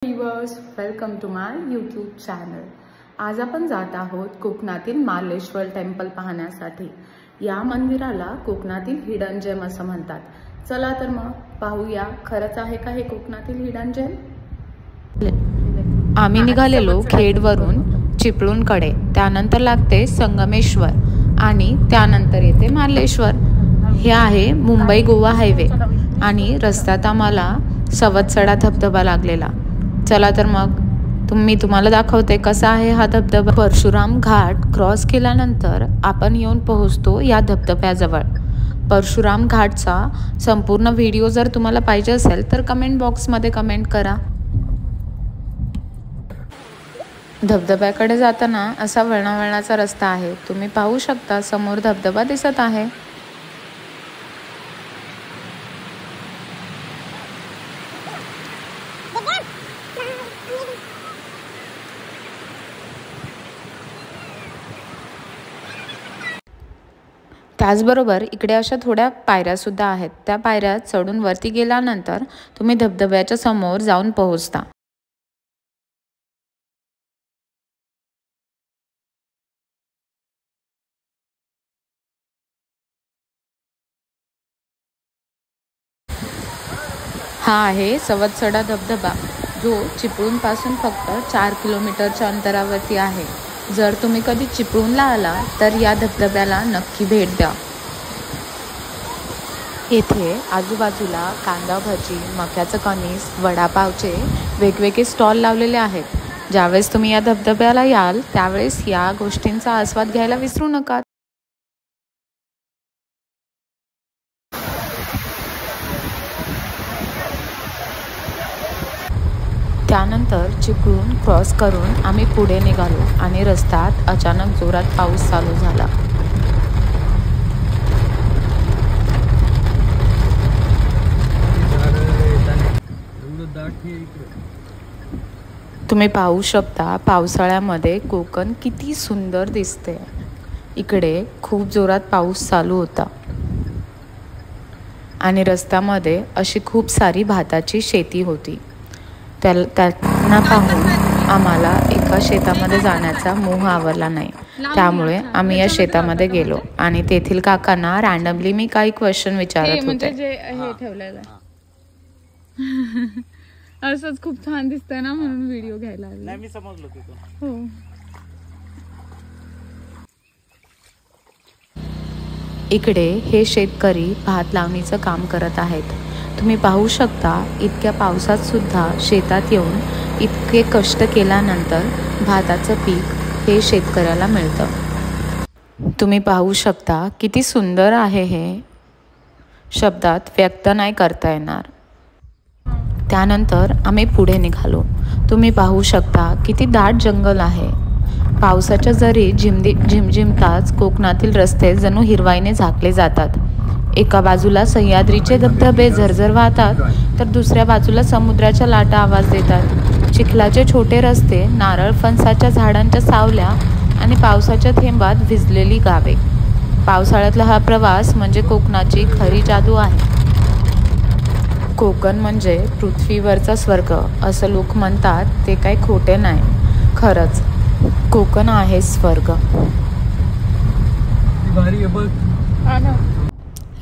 Viewers, welcome to my YouTube channel. आज आपण जात आहोत कोकणातील मार्लेश्वर टेम्पल पाहण्यासाठी। या मंदिराला कोकणातील हिडन जेम असं म्हणतात। चला तर मग पाहूया, खरंच आहे का हे कोकणातील हिडन जेम? आम्ही निघालेलो खेडवरून चिपळूणकडे, त्यानंतर लागते संगमेश्वर आणि त्यानंतर येते मार्लेश्वर। हे आहे मुंबई गोवा हायवे आणि रस्त्यात आम्हाला सवतसडा धबधबा लागलेला। चला तर मग मी तुम्हाला दाखवते कसा आहे हा धबधबा। परशुराम घाट क्रॉस केल्यानंतर आपण येऊन पोहोचतो या धबधब्याजवळ। परशुराम घाटचा संपूर्ण व्हिडिओ जर तुम्हाला पाहिजे असेल तर कमेंट बॉक्समध्ये कमेंट करा। धबधब्याकडे जाताना असा वळणावळणाचा रस्ता आहे, तुम्ही पाहू शकता समोर धबधबा दिसत आहे। त्याचबरोबर इकडे अशा थोड्या पायऱ्या सुद्धा आहेत। त्या पायऱ्या चढून वरती गेल्यानंतर तुम्ही धबधब्याच्या समोर जाऊन पोहोचता। हा आहे सवतसडा धबधबा, जो चिपळूणपासून फक्त 4 किलोमीटरच्या अंतरावरती आहे। जर तुम्ही कधी चिपळूणला आला तर या धबधब्याला नक्की भेट द्या। येथे आजूबाजूला कांदा भजी, मक्याचं कणीस, वडापावचे वेगवेगळे स्टॉल लावलेले आहेत। ज्यावेळेस तुम्ही या धबधब्याला याल त्यावेळेस या गोष्टींचा आस्वाद घ्यायला विसरू नका। त्यानंतर चिपळूण क्रॉस करून आम्ही पुढे निघालो आणि रस्त्यात अचानक जोरात पाऊस चालू झाला। तुम्ही पाहू शकता पावसाळ्यामध्ये कोकण किती सुंदर दिसते। इकडे खूप जोरात पाऊस चालू होता आणि रस्त्यामध्ये अशी खूप सारी भाताची शेती होती। त्यांना पाहून आम्हाला एका शेतामध्ये जाण्याचा मोह आवरला नाही, त्यामुळे आम्ही या शेतामध्ये गेलो आणि तेथील काकांना रँडमली मी काही क्वेश्चन विचारत होते। हे ठेवलेलं असंच खूप छान दिसतंय ना, म्हणून व्हिडिओ घ्यायला आले। नाही, मी समजलो तुझं। हो, इकडे हे शेतकरी भात लावणीचं काम करत आहेत। तुम्ही पाहू शकता इतक्या पावसात सुद्धा शेतात येऊन इतके कष्ट केल्यानंतर भाताचं पीक हे शेतकऱ्याला मिळतं। तुम्ही पाहू शकता किती सुंदर आहे, हे शब्दात व्यक्त नाही करता येणार। त्यानंतर आम्ही पुढे निघालो। तुम्ही पाहू शकता किती दाट जंगल आहे। पावसाच्या जरी झिमझिमताच कोकणातील रस्ते जणू हिरवाईने झाकले जातात। एका बाजूला सह्याद्रीचे धबधबे झरझर वाहतात तर दुसऱ्या बाजूला समुद्राच्या लाटा आवाज देतात। चिखलाचे छोटे रस्ते, नारळ फणसाच्या झाडांच्या सावल्या आणि पावसाच्या थेंबात भिजलेली गावे। पावसाळ्यातला हा प्रवास म्हणजे कोकणाची खरी जादू आहे। कोकण म्हणजे पृथ्वीवरचा स्वर्ग असं लोक म्हणतात, ते काही खोटे नाही। खरंच कोकण आहे स्वर्ग।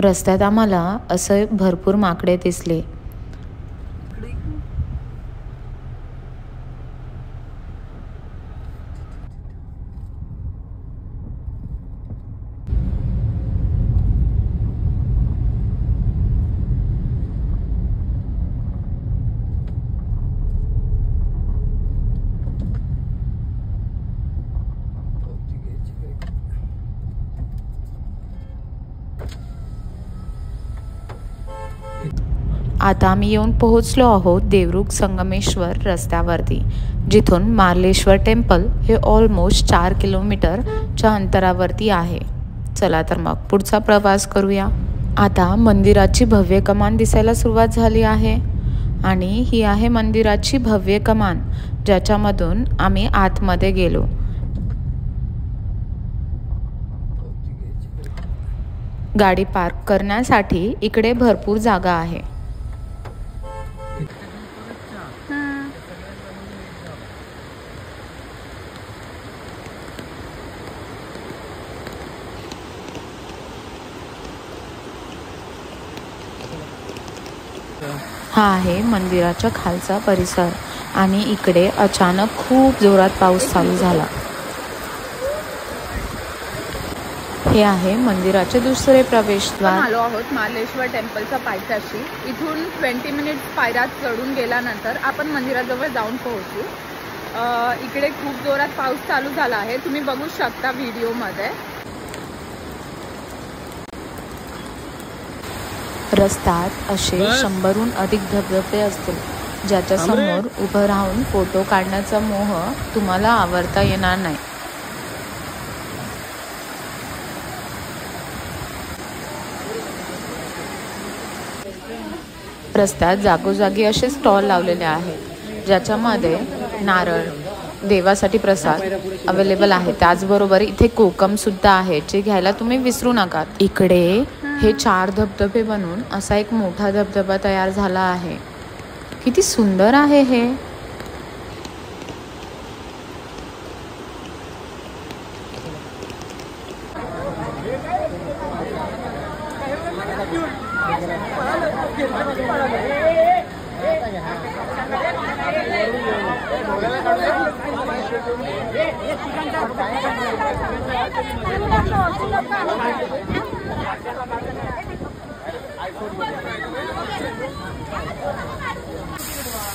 रस्त्यात आम्हाला असे भरपूर माकडे दिसले। आता आम्ही येऊन पोहोचलो आहोत देवरुख संगमेश्वर रस्त्यावरती, जिथून मार्लेश्वर टेम्पल हे ऑलमोस्ट 4 किलोमीटरच्या अंतरावरती आहे। चला तर मग पुढचा प्रवास करूया। आता मंदिराची भव्य कमान दिसायला सुरुवात झाली आहे आणि ही आहे मंदिराची भव्य कमान, ज्याच्यामधून आम्ही आतमध्ये गेलो। गाडी पार्क करण्यासाठी इकडे भरपूर जागा आहे। हा आहे मंदिराच्या खालचा परिसर आणि इकडे अचानक खूप जोरात पाऊस चालू झाला। हे आहे मंदिराचे दुसरे प्रवेशद्वार। आलो आहोत मार्लेश्वर टेम्पलच्या पायथ्याशी। इथून 20 मिनिट्स पायऱ्या चढून गेल्यानंतर आपण मंदिराजवळ जाऊन पोहोचू। इकडे खूप जोरात पाऊस चालू झाला आहे, तुम्ही बघू शकता व्हिडिओमध्ये। रस्त्यात असे 100हून अधिक धबधबे असतील, ज्याच्या समोर उभं राहून फोटो काढण्याचा मोह तुम्हाला आवरता येणार नाही। रस्त्यात जागोजागी असे स्टॉल लावलेले आहेत, ज्याच्यामध्ये नारळ, देवासाठी प्रसाद अवेलेबल आहे। त्याचबरोबर इथे कोकम सुद्धा आहे, जे घ्यायला तुम्ही विसरू नका। इकडे हे 4 धबधबे बनून असा एक मोठा धबधबा तयार झाला आहे। किती सुंदर आहे हे।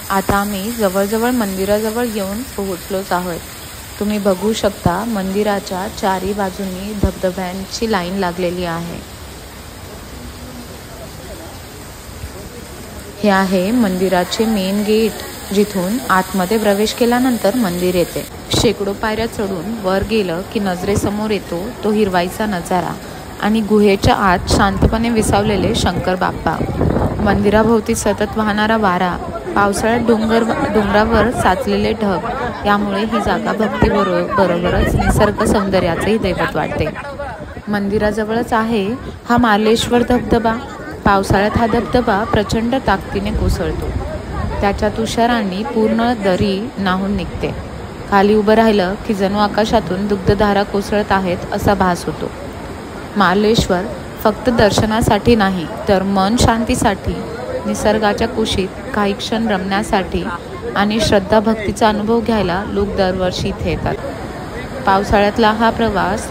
आता आम्ही जवळजवळ मंदिराजवळ येऊन पोहोचलोच आहोत। तुम्ही बघू शकता मंदिराच्या चारी बाजूंनी धबधब्यांची लाईन लागलेली आहे। हे आहे मंदिराचे मेन गेट, जिथून आतमध्ये प्रवेश केल्यानंतर मंदिर येते। शेकडो पायऱ्या चढून वर गेलं की नजरेसमोर येतो तो हिरवाईचा नजारा आणि गुहेच्या आत शांतपणे विसावलेले शंकर बाप्पा। मंदिराभोवती सतत वाहणारा वारा, पावसाळ्यात डोंगरावर साचलेले ढग, यामुळे ही जागा भक्तीबरोबरच निसर्ग सौंदर्याचेही दैवत वाटते। मंदिराजवळच आहे हा मार्लेश्वर धबधबा। पावसाळ्यात हा धबधबा प्रचंड ताकदीने कोसळतो, त्याच्या तुषारांनी पूर्ण दरी न्हाऊन निघते। खाली उभं राहिलं की जणू आकाशातून दुग्धधारा कोसळत आहेत असा भास होतो। मार्लेश्वर फक्त दर्शनासाठी नाही, तर मन शांतीसाठी, निसर्गाच्या कुशीत काही क्षण रमण्यासाठी आणि श्रद्धा भक्तीचा अनुभव घ्यायला लोक दरवर्षी इथे येतात। पावसाळ्यातला हा प्रवास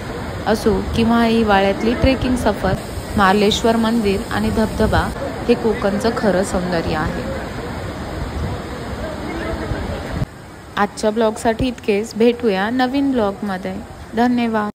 असो किंवा हिवाळ्यातली ट्रेकिंग सफर, मार्लेश्वर मंदिर आणि धबधबा हे कोकणचं खरं सौंदर्य आहे। आजच्या ब्लॉगसाठी इतकेच। भेटूया नवीन ब्लॉगमध्ये। धन्यवाद।